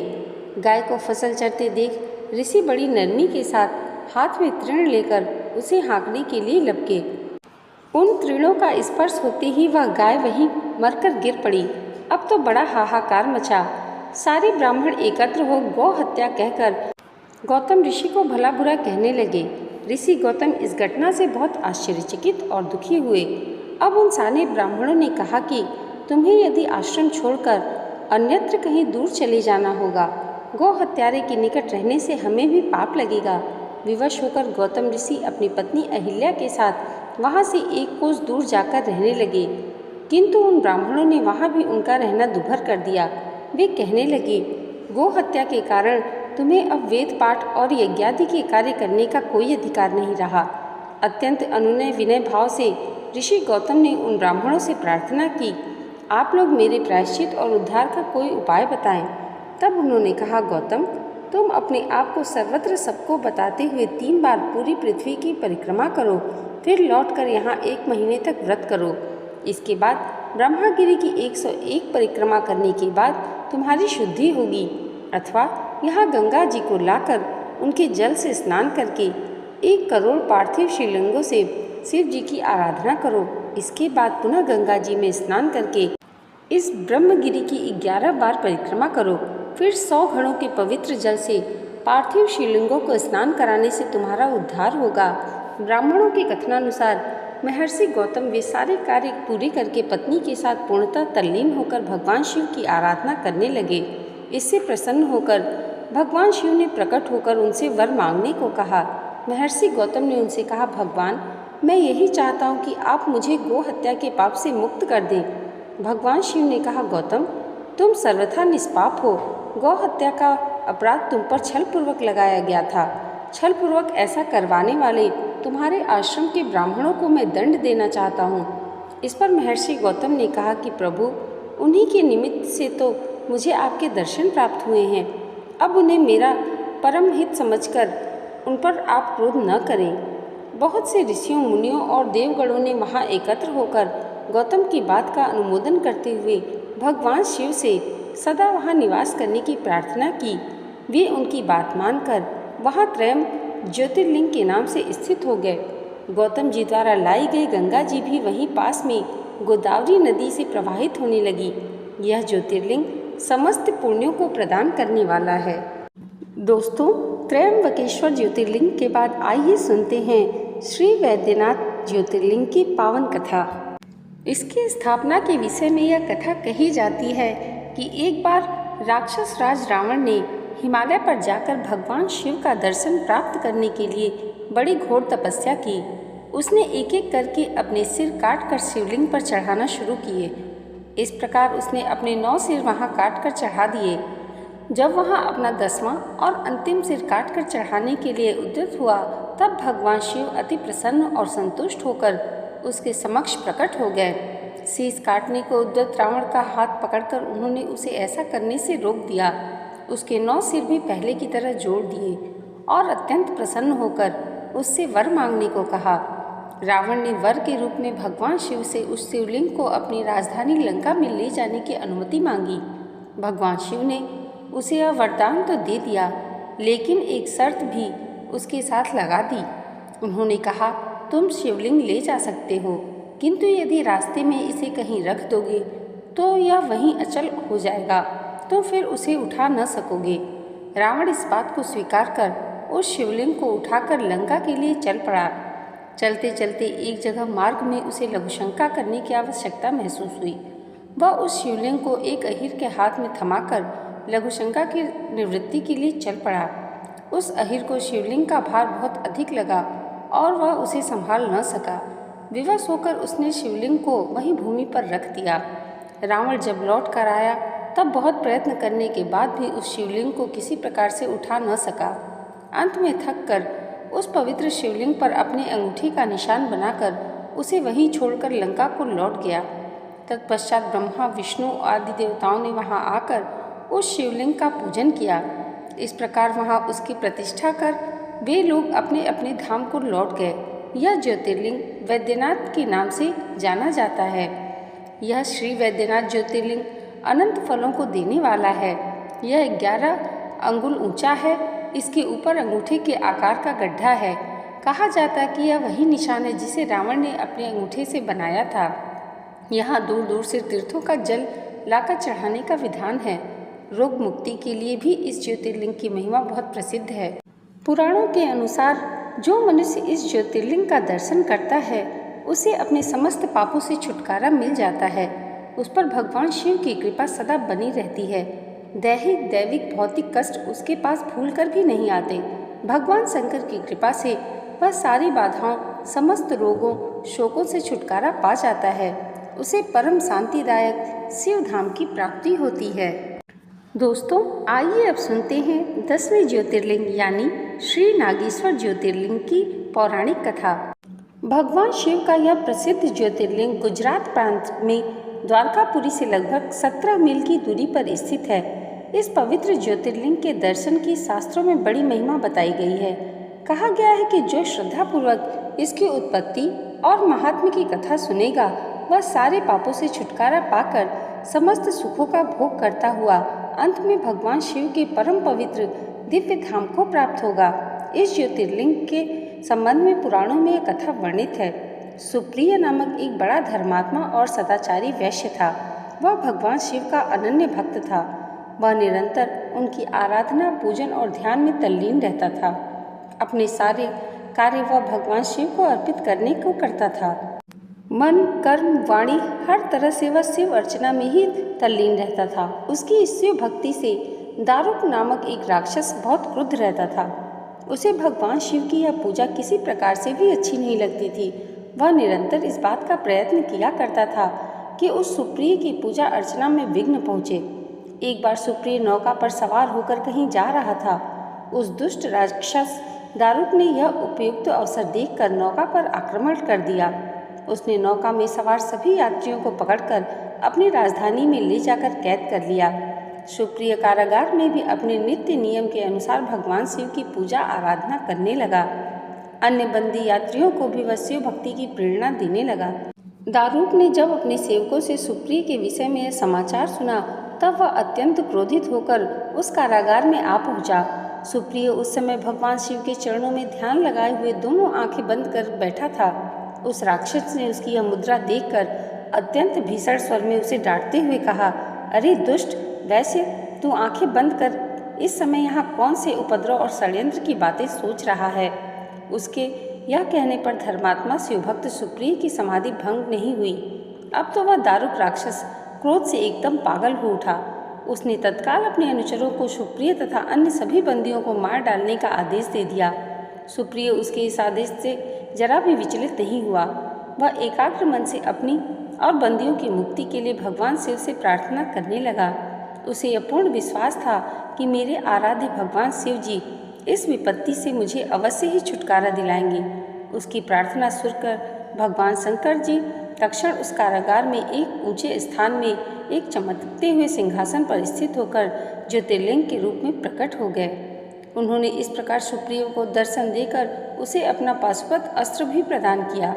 गाय को फसल चरते देख ऋषि बड़ी नरमी के साथ हाथ में तृण लेकर उसे हाँकने के लिए लपके। उन तृणों का स्पर्श होते ही वह गाय वहीं मरकर गिर पड़ी। अब तो बड़ा हाहाकार मचा। सारे ब्राह्मण एकत्र हो गौ हत्या कहकर गौतम ऋषि को भला बुरा कहने लगे। ऋषि गौतम इस घटना से बहुत आश्चर्यचकित और दुखी हुए। अब उन सारे ब्राह्मणों ने कहा कि तुम्हें यदि आश्रम छोड़कर अन्यत्र कहीं दूर चले जाना होगा। गौ हत्यारे के निकट रहने से हमें भी पाप लगेगा। विवश होकर गौतम ऋषि अपनी पत्नी अहिल्या के साथ वहाँ से एक कोस दूर जाकर रहने लगे, किंतु उन ब्राह्मणों ने वहाँ भी उनका रहना दुभर कर दिया। वे कहने लगे, गौ हत्या के कारण तुम्हें अब वेद पाठ और यज्ञादि के कार्य करने का कोई अधिकार नहीं रहा। अत्यंत अनुनय विनय भाव से ऋषि गौतम ने उन ब्राह्मणों से प्रार्थना की, आप लोग मेरे प्रायश्चित और उद्धार का कोई उपाय बताएं। तब उन्होंने कहा, गौतम, तुम अपने आप को सर्वत्र सबको बताते हुए 3 बार पूरी पृथ्वी की परिक्रमा करो, फिर लौटकर यहाँ 1 महीने तक व्रत करो। इसके बाद ब्रह्मागिरि की 101 परिक्रमा करने के बाद तुम्हारी शुद्धि होगी। अथवा यहाँ गंगा जी को लाकर उनके जल से स्नान करके 1 करोड़ पार्थिव शिवलिंगों से शिव जी की आराधना करो। इसके बाद पुनः गंगा जी में स्नान करके इस ब्रह्मगिरि की 11 बार परिक्रमा करो। फिर 100 घड़ों के पवित्र जल से पार्थिव शिवलिंगों को स्नान कराने से तुम्हारा उद्धार होगा। ब्राह्मणों के कथनानुसार महर्षि गौतम वे सारे कार्य पूरे करके पत्नी के साथ पूर्णतः तल्लीन होकर भगवान शिव की आराधना करने लगे। इससे प्रसन्न होकर भगवान शिव ने प्रकट होकर उनसे वर मांगने को कहा। महर्षि गौतम ने उनसे कहा, भगवान, मैं यही चाहता हूँ कि आप मुझे गो हत्या के पाप से मुक्त कर दें। भगवान शिव ने कहा, गौतम, तुम सर्वथा निष्पाप हो। गौ हत्या का अपराध तुम पर छलपूर्वक लगाया गया था। छलपूर्वक ऐसा करवाने वाले तुम्हारे आश्रम के ब्राह्मणों को मैं दंड देना चाहता हूँ। इस पर महर्षि गौतम ने कहा कि प्रभु, उन्हीं के निमित्त से तो मुझे आपके दर्शन प्राप्त हुए हैं। अब उन्हें मेरा परम हित समझकर उन पर आप क्रोध न करें। बहुत से ऋषियों, मुनियों और देवगणों ने वहाँ एकत्र होकर गौतम की बात का अनुमोदन करते हुए भगवान शिव से सदा वहाँ निवास करने की प्रार्थना की। वे उनकी बात मानकर वहाँ त्रयम ज्योतिर्लिंग के नाम से स्थित हो गए। गौतम जी द्वारा लाई गई गंगा जी भी वहीं पास में गोदावरी नदी से प्रवाहित होने लगी। यह ज्योतिर्लिंग समस्त पुण्यों को प्रदान करने वाला है। दोस्तों, त्रयंबकेश्वर ज्योतिर्लिंग के बाद आइए सुनते हैं श्री वैद्यनाथ ज्योतिर्लिंग की पावन कथा। इसकी स्थापना के विषय में यह कथा कही जाती है कि एक बार राक्षस राज रावण ने हिमालय पर जाकर भगवान शिव का दर्शन प्राप्त करने के लिए बड़ी घोर तपस्या की। उसने एक एक करके अपने सिर काटकर शिवलिंग पर चढ़ाना शुरू किए। इस प्रकार उसने अपने 9 सिर वहां काटकर चढ़ा दिए। जब वहां अपना 10वां और अंतिम सिर काटकर चढ़ाने के लिए उद्यत हुआ, तब भगवान शिव अति प्रसन्न और संतुष्ट होकर उसके समक्ष प्रकट हो गए। शीश काटने को उद्यत रावण का हाथ पकड़कर उन्होंने उसे ऐसा करने से रोक दिया। उसके 9 सिर भी पहले की तरह जोड़ दिए और अत्यंत प्रसन्न होकर उससे वर मांगने को कहा। रावण ने वर के रूप में भगवान शिव से उस शिवलिंग को अपनी राजधानी लंका में ले जाने की अनुमति मांगी। भगवान शिव ने उसे यह वरदान तो दे दिया, लेकिन एक शर्त भी उसके साथ लगा दी। उन्होंने कहा, तुम शिवलिंग ले जा सकते हो, किंतु यदि रास्ते में इसे कहीं रख दोगे तो यह वहीं अचल हो जाएगा, तो फिर उसे उठा न सकोगे। रावण इस बात को स्वीकार कर उस शिवलिंग को उठाकर लंका के लिए चल पड़ा। चलते चलते एक जगह मार्ग में उसे लघुशंका करने की आवश्यकता महसूस हुई। वह उस शिवलिंग को एक अहीर के हाथ में थमाकर लघुशंका की निवृत्ति के लिए चल पड़ा। उस अहिर को शिवलिंग का भार बहुत अधिक लगा और वह उसे संभाल न सका। विवश होकर उसने शिवलिंग को वहीं भूमि पर रख दिया। रावण जब लौट कर आया तब बहुत प्रयत्न करने के बाद भी उस शिवलिंग को किसी प्रकार से उठा न सका। अंत में थक कर उस पवित्र शिवलिंग पर अपने अंगूठी का निशान बनाकर उसे वहीं छोड़कर लंका को लौट गया। तत्पश्चात ब्रह्मा, विष्णु आदि देवताओं ने वहां आकर उस शिवलिंग का पूजन किया। इस प्रकार वहां उसकी प्रतिष्ठा कर वे लोग अपने अपने धाम को लौट गए। यह ज्योतिर्लिंग वैद्यनाथ के नाम से जाना जाता है। यह श्री वैद्यनाथ ज्योतिर्लिंग अनंत फलों को देने वाला है। यह 11 अंगुल ऊंचा है। इसके ऊपर अंगूठे के आकार का गड्ढा है। कहा जाता है कि यह वही निशान है जिसे रावण ने अपने अंगूठे से बनाया था। यहाँ दूर दूर से तीर्थों का जल लाकर चढ़ाने का विधान है। रोग मुक्ति के लिए भी इस ज्योतिर्लिंग की महिमा बहुत प्रसिद्ध है। पुराणों के अनुसार जो मनुष्य इस ज्योतिर्लिंग का दर्शन करता है उसे अपने समस्त पापों से छुटकारा मिल जाता है। उस पर भगवान शिव की कृपा सदा बनी रहती है। दैहिक दैविक भौतिक कष्ट उसके पास भूल कर भी नहीं आते। भगवान शंकर की कृपा से वह सारी बाधाओं, समस्त रोगों, शोकों से छुटकारा पा जाता है। उसे परम शांतिदायक शिव धाम की प्राप्ति होती है। दोस्तों, आइए अब सुनते हैं 10वें ज्योतिर्लिंग यानी श्री नागेश्वर ज्योतिर्लिंग की पौराणिक कथा। भगवान शिव का यह प्रसिद्ध ज्योतिर्लिंग गुजरात प्रांत में द्वारकापुरी से लगभग 17 मील की दूरी पर स्थित है। इस पवित्र ज्योतिर्लिंग के दर्शन की शास्त्रों में बड़ी महिमा बताई गई है। कहा गया है कि जो श्रद्धापूर्वक इसकी उत्पत्ति और महात्म्य की कथा सुनेगा वह सारे पापों से छुटकारा पाकर समस्त सुखों का भोग करता हुआ अंत में भगवान शिव के परम पवित्र दिव्य धाम को प्राप्त होगा। इस ज्योतिर्लिंग के संबंध में पुराणों में एक कथा वर्णित है। सुप्रिय नामक एक बड़ा धर्मात्मा और सदाचारी वैश्य था। वह भगवान शिव का अनन्य भक्त था। वह निरंतर उनकी आराधना, पूजन और ध्यान में तल्लीन रहता था। अपने सारे कार्य वह भगवान शिव को अर्पित करने को करता था। मन, कर्म, वाणी हर तरह से वह शिव अर्चना में ही तल्लीन रहता था। उसकी इस शिव भक्ति से दारुक नामक एक राक्षस बहुत क्रुद्ध रहता था। उसे भगवान शिव की यह पूजा किसी प्रकार से भी अच्छी नहीं लगती थी। वह निरंतर इस बात का प्रयत्न किया करता था कि उस सुप्रिय की पूजा अर्चना में विघ्न पहुँचे। एक बार सुप्रिय नौका पर सवार होकर कहीं जा रहा था। उस दुष्ट राक्षस दारुक ने यह उपयुक्त अवसर देखकर नौका पर आक्रमण कर दिया। उसने नौका में सवार सभी यात्रियों को पकड़कर अपनी राजधानी में ले जाकर कैद कर लिया। सुप्रिय कारागार में भी अपने नित्य नियम के अनुसार भगवान शिव की पूजा आराधना करने लगा। अन्य बंदी यात्रियों को भी वह शिव भक्ति की प्रेरणा देने लगा। दारुक ने जब अपने सेवकों से सुप्रिय के विषय में यह समाचार सुना तब वह अत्यंत क्रोधित होकर उस कारागार में आ पहुंचा। सुप्रिय उस समय भगवान शिव के चरणों में ध्यान लगाए हुए दोनों आंखें बंद कर बैठा था। उस राक्षस ने उसकी यह मुद्रा देखकर अत्यंत भीषण स्वर में उसे डांटते हुए कहा, अरे दुष्ट वैश्य, तू आंखें बंद कर इस समय यहाँ कौन से उपद्रव और षड्यंत्र की बातें सोच रहा है। उसके यह कहने पर धर्मात्मा शिवभक्त सुप्रिय की समाधि भंग नहीं हुई। अब तो वह दारुक राक्षस क्रोध से एकदम पागल हो उठा। उसने तत्काल अपने अनुचरों को सुप्रिय तथा अन्य सभी बंदियों को मार डालने का आदेश दे दिया। सुप्रिय उसके इस आदेश से जरा भी विचलित नहीं हुआ। वह एकाग्र मन से अपनी और बंदियों की मुक्ति के लिए भगवान शिव से प्रार्थना करने लगा। उसे यह पूर्ण विश्वास था कि मेरे आराध्य भगवान शिव जी इस विपत्ति से मुझे अवश्य ही छुटकारा दिलाएंगे। उसकी प्रार्थना सुनकर भगवान शंकर जी तत्क्षण उस कारागार में एक ऊंचे स्थान में एक चमकते हुए सिंहासन पर स्थित होकर ज्योतिर्लिंग के रूप में प्रकट हो गए। उन्होंने इस प्रकार सुप्रिय को दर्शन देकर उसे अपना पाशुपत अस्त्र भी प्रदान किया।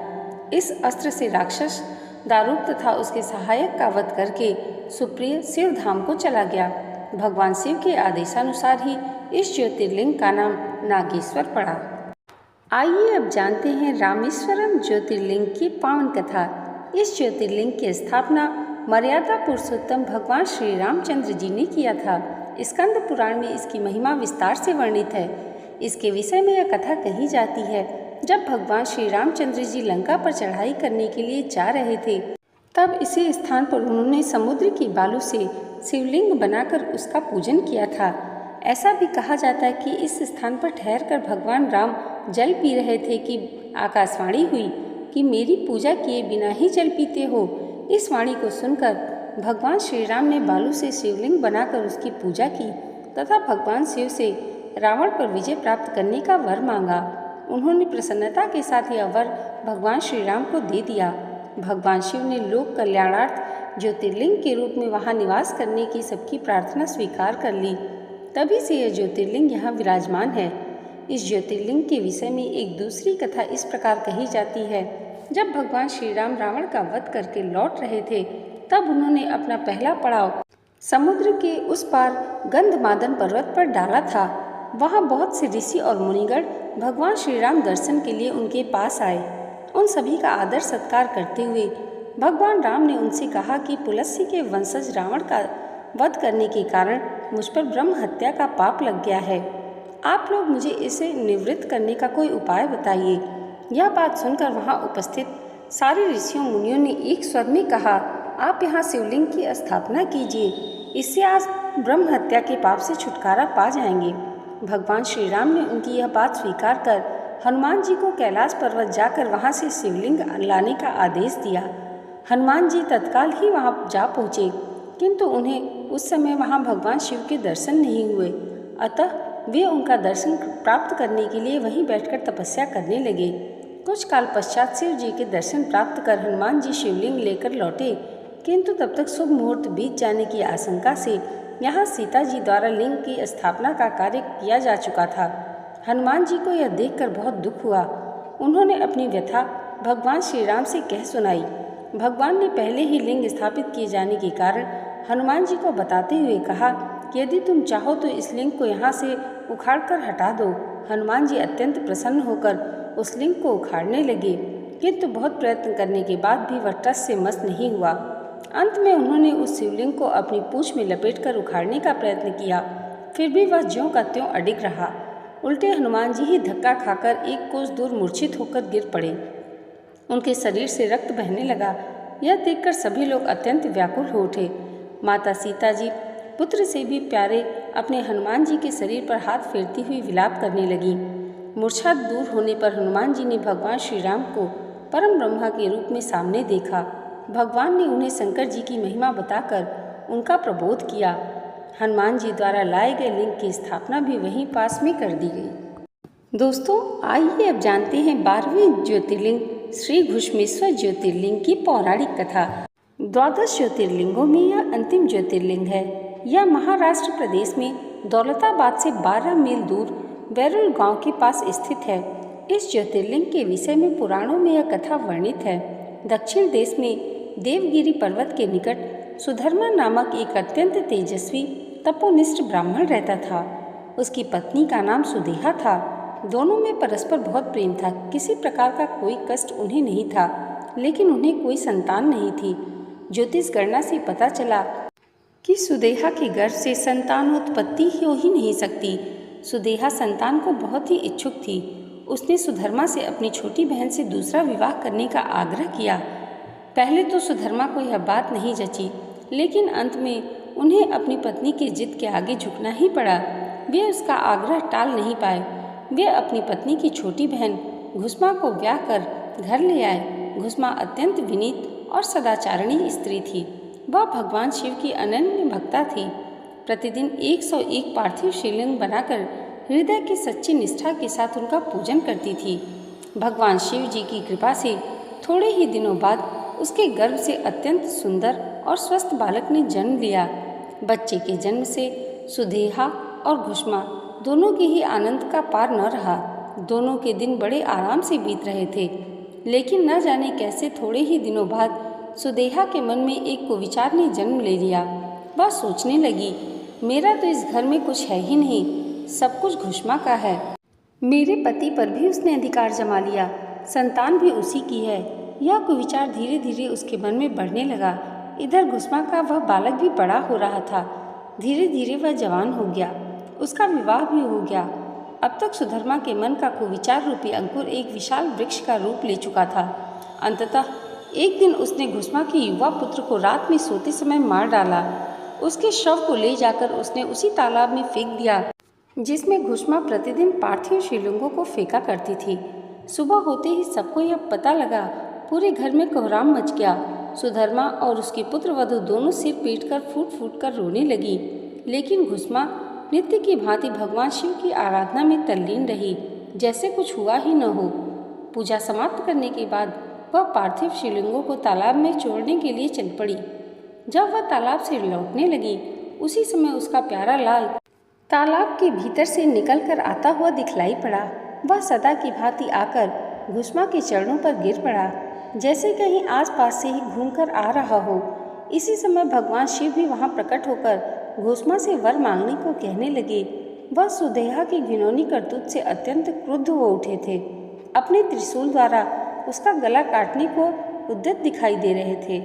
इस अस्त्र से राक्षस दारुक तथा उसके सहायक का वध करके सुप्रिय शिव धाम को चला गया। भगवान शिव के आदेशानुसार ही इस ज्योतिर्लिंग का नाम नागेश्वर पड़ा। आइए अब जानते हैं रामेश्वरम ज्योतिर्लिंग की पावन कथा। इस ज्योतिर्लिंग की स्थापना मर्यादा पुरुषोत्तम भगवान श्री रामचंद्र जी ने किया था। स्कंद पुराण में इसकी महिमा विस्तार से वर्णित है। इसके विषय में यह कथा कही जाती है, जब भगवान श्री रामचंद्र जी लंका पर चढ़ाई करने के लिए जा रहे थे तब इसी स्थान पर उन्होंने समुद्र की बालू से शिवलिंग बनाकर उसका पूजन किया था। ऐसा भी कहा जाता है कि इस स्थान पर ठहरकर भगवान राम जल पी रहे थे कि आकाशवाणी हुई कि मेरी पूजा किए बिना ही जल पीते हो। इस वाणी को सुनकर भगवान श्री राम ने बालू से शिवलिंग बनाकर उसकी पूजा की तथा भगवान शिव से रावण पर विजय प्राप्त करने का वर मांगा। उन्होंने प्रसन्नता के साथ यह वर भगवान श्री राम को दे दिया। भगवान शिव ने लोक कल्याणार्थ ज्योतिर्लिंग के रूप में वहां निवास करने की सबकी प्रार्थना स्वीकार कर ली। तभी से यह ज्योतिर्लिंग यहाँ विराजमान है। इस ज्योतिर्लिंग के विषय में एक दूसरी कथा इस प्रकार कही जाती है। जब भगवान श्री राम रावण का वध करके लौट रहे थे, तब उन्होंने अपना पहला पड़ाव समुद्र के उस पार गंधमादन पर्वत पर डाला था। वहाँ बहुत से ऋषि और मुनिगण भगवान श्री राम दर्शन के लिए उनके पास आए। उन सभी का आदर सत्कार करते हुए भगवान राम ने उनसे कहा कि पुलस्त्य के वंशज रावण का वध करने के कारण मुझ पर ब्रह्म हत्या का पाप लग गया है। आप लोग मुझे इसे निवृत्त करने का कोई उपाय बताइए। यह बात सुनकर वहाँ उपस्थित सारे ऋषियों मुनियों ने एक स्वर में कहा, आप यहाँ शिवलिंग की स्थापना कीजिए, इससे आज ब्रह्म हत्या के पाप से छुटकारा पा जाएंगे। भगवान श्री राम ने उनकी यह बात स्वीकार कर हनुमान जी को कैलाश पर्वत जाकर वहाँ से शिवलिंग लाने का आदेश दिया। हनुमान जी तत्काल ही वहाँ जा पहुँचे, किंतु उन्हें उस समय वहाँ भगवान शिव के दर्शन नहीं हुए। अतः वे उनका दर्शन प्राप्त करने के लिए वहीं बैठकर तपस्या करने लगे। कुछ काल पश्चात शिव जी के दर्शन प्राप्त कर हनुमान जी शिवलिंग लेकर लौटे, किंतु तब तक शुभ मुहूर्त बीत जाने की आशंका से यहाँ सीता जी द्वारा लिंग की स्थापना का कार्य किया जा चुका था। हनुमान जी को यह देखकर बहुत दुख हुआ। उन्होंने अपनी व्यथा भगवान श्री राम से कह सुनाई। भगवान ने पहले ही लिंग स्थापित किए जाने के कारण हनुमान जी को बताते हुए कहा कि यदि तुम चाहो तो इस लिंग को यहाँ से उखाड़कर हटा दो। हनुमान जी अत्यंत प्रसन्न होकर उस लिंग को उखाड़ने लगे, किंतु बहुत प्रयत्न करने के बाद भी वह टस से मस नहीं हुआ। अंत में उन्होंने उस शिवलिंग को अपनी पूंछ में लपेटकर उखाड़ने का प्रयत्न किया, फिर भी वह ज्यों का त्यों अडिग रहा। उल्टे हनुमान जी ही धक्का खाकर एक कोस दूर मूर्छित होकर गिर पड़े। उनके शरीर से रक्त बहने लगा। यह देखकर सभी लोग अत्यंत व्याकुल हो उठे। माता सीता जी पुत्र से भी प्यारे अपने हनुमान जी के शरीर पर हाथ फेरती हुई विलाप करने लगी। मूर्छा दूर होने पर हनुमान जी ने भगवान श्री राम को परम ब्रह्मा के रूप में सामने देखा। भगवान ने उन्हें शंकर जी की महिमा बताकर उनका प्रबोध किया। हनुमान जी द्वारा लाए गए लिंग की स्थापना भी वहीं पास में कर दी गई। दोस्तों, आइए अब जानते हैं 12वें ज्योतिर्लिंग श्री घुश्मेश्वर ज्योतिर्लिंग की पौराणिक कथा। 12 ज्योतिर्लिंगों में यह अंतिम ज्योतिर्लिंग है। यह महाराष्ट्र प्रदेश में दौलताबाद से 12 मील दूर बैरुल गांव के पास स्थित है। इस ज्योतिर्लिंग के विषय में पुराणों में यह कथा वर्णित है। दक्षिण देश में देवगिरी पर्वत के निकट सुधर्मा नामक एक अत्यंत तेजस्वी तपोनिष्ठ ब्राह्मण रहता था। उसकी पत्नी का नाम सुदेहा था। दोनों में परस्पर बहुत प्रेम था। किसी प्रकार का कोई कष्ट उन्हें नहीं था, लेकिन उन्हें कोई संतान नहीं थी। ज्योतिष गणना से पता चला कि सुदेहा के गर्भ से संतानोत्पत्ति हो ही नहीं सकती। सुदेहा संतान को बहुत ही इच्छुक थी। उसने सुधर्मा से अपनी छोटी बहन से दूसरा विवाह करने का आग्रह किया। पहले तो सुधर्मा को यह बात नहीं जची, लेकिन अंत में उन्हें अपनी पत्नी की जिद के आगे झुकना ही पड़ा। वे उसका आग्रह टाल नहीं पाए। वे अपनी पत्नी की छोटी बहन घुस्मा को ब्याह कर घर ले आए। घुस्मा अत्यंत विनीत और सदाचारणी स्त्री थी। वह भगवान शिव की अनन्य भक्ता थी। प्रतिदिन 101 पार्थिव शिवलिंग बनाकर हृदय की सच्ची निष्ठा के साथ उनका पूजन करती थी। भगवान शिव जी की कृपा से थोड़े ही दिनों बाद उसके गर्भ से अत्यंत सुंदर और स्वस्थ बालक ने जन्म लिया। बच्चे के जन्म से सुदेहा और घुस्मा दोनों के ही आनंद का पार न रहा। दोनों के दिन बड़े आराम से बीत रहे थे, लेकिन न जाने कैसे थोड़े ही दिनों बाद सुदेहा के मन में एक कुविचार ने जन्म ले लिया। वह सोचने लगी, मेरा तो इस घर में कुछ है ही नहीं, सब कुछ घुस्मा का है। मेरे पति पर भी उसने अधिकार जमा लिया, संतान भी उसी की है। यह कुविचार धीरे धीरे उसके मन में बढ़ने लगा। इधर घुस्मा का वह बालक भी बड़ा हो रहा था। धीरे धीरे वह जवान हो गया, उसका विवाह भी हो गया। अब तक सुधर्मा के मन का कुविचार रूपी अंकुर एक विशाल वृक्ष का रूप ले चुका था। अंततः एक दिन उसने घुस्मा के युवा पुत्र को रात में सोते समय मार डाला। उसके शव को ले जाकर उसने उसी तालाब में फेंक दिया जिसमें घुष्मा प्रतिदिन पार्थिव शिवलिंगों को फेंका करती थी। सुबह होते ही सबको यह पता लगा। पूरे घर में कोहराम मच गया। सुधर्मा और उसकी पुत्र वधू दोनों सिर पीटकर फूट फूट कर रोने लगी, लेकिन घुष्मा नित्य की भांति भगवान शिव की आराधना में तल्लीन रही, जैसे कुछ हुआ ही न हो। पूजा समाप्त करने के बाद वह पार्थिव शिवलिंगों को तालाब में छोड़ने के लिए चल पड़ी। जब वह तालाब से लौटने लगी, उसी समय उसका प्यारा लाल तालाब के भीतर से निकलकर आता हुआ दिखलाई पड़ा। वह सदा की भांति आकर घुष्मा के चरणों पर गिर पड़ा, जैसे कहीं आसपास से ही घूमकर आ रहा हो। इसी समय भगवान शिव भी वहां प्रकट होकर घुष्मा से वर मांगने को कहने लगे। वह सुदेहा की घिनौनी करतूत से अत्यंत क्रुद्ध हो उठे थे। अपने त्रिशूल द्वारा उसका गला काटने को उद्यत दिखाई दे रहे थे।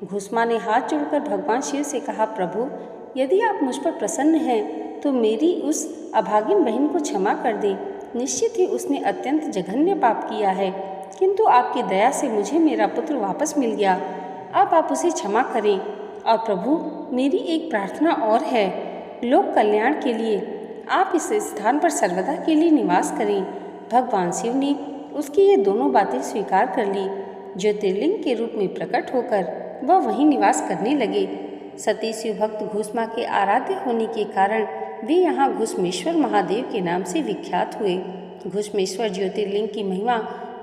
घुष्मा ने हाथ जोड़कर भगवान शिव से कहा, प्रभु, यदि आप मुझ पर प्रसन्न हैं तो मेरी उस अभागिन बहन को क्षमा कर दें। निश्चित ही उसने अत्यंत जघन्य पाप किया है, किंतु आपकी दया से मुझे मेरा पुत्र वापस मिल गया। अब आप उसे क्षमा करें। और प्रभु, मेरी एक प्रार्थना और है, लोक कल्याण के लिए आप इस स्थान पर सर्वदा के लिए निवास करें। भगवान शिव ने उसकी ये दोनों बातें स्वीकार कर ली। ज्योतिर्लिंग के रूप में प्रकट होकर वह वहीं निवास करने लगे। सती शिव भक्त घुष्मा के आराध्य होने के कारण वे यहाँ घुष्मेश्वर महादेव के नाम से विख्यात हुए। घुष्मेश्वर ज्योतिर्लिंग की महिमा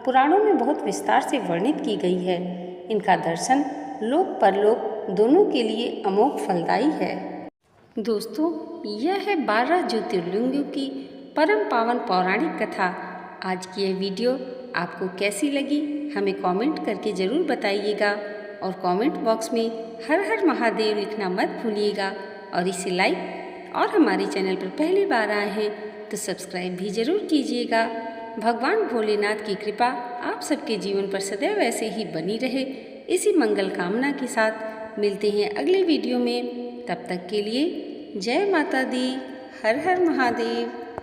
पुराणों में बहुत विस्तार से वर्णित की गई है। इनका दर्शन लोक परलोक दोनों के लिए अमोघ फलदायी है। दोस्तों, यह है 12 ज्योतिर्लिंगों की परम पावन पौराणिक कथा। आज की यह वीडियो आपको कैसी लगी हमें कमेंट करके ज़रूर बताइएगा, और कमेंट बॉक्स में हर हर महादेव लिखना मत भूलिएगा। और इसे लाइक, और हमारे चैनल पर पहली बार आए हैं तो सब्सक्राइब भी ज़रूर कीजिएगा। भगवान भोलेनाथ की कृपा आप सबके जीवन पर सदैव ऐसे ही बनी रहे, इसी मंगल कामना के साथ मिलते हैं अगले वीडियो में। तब तक के लिए जय माता दी, हर हर महादेव।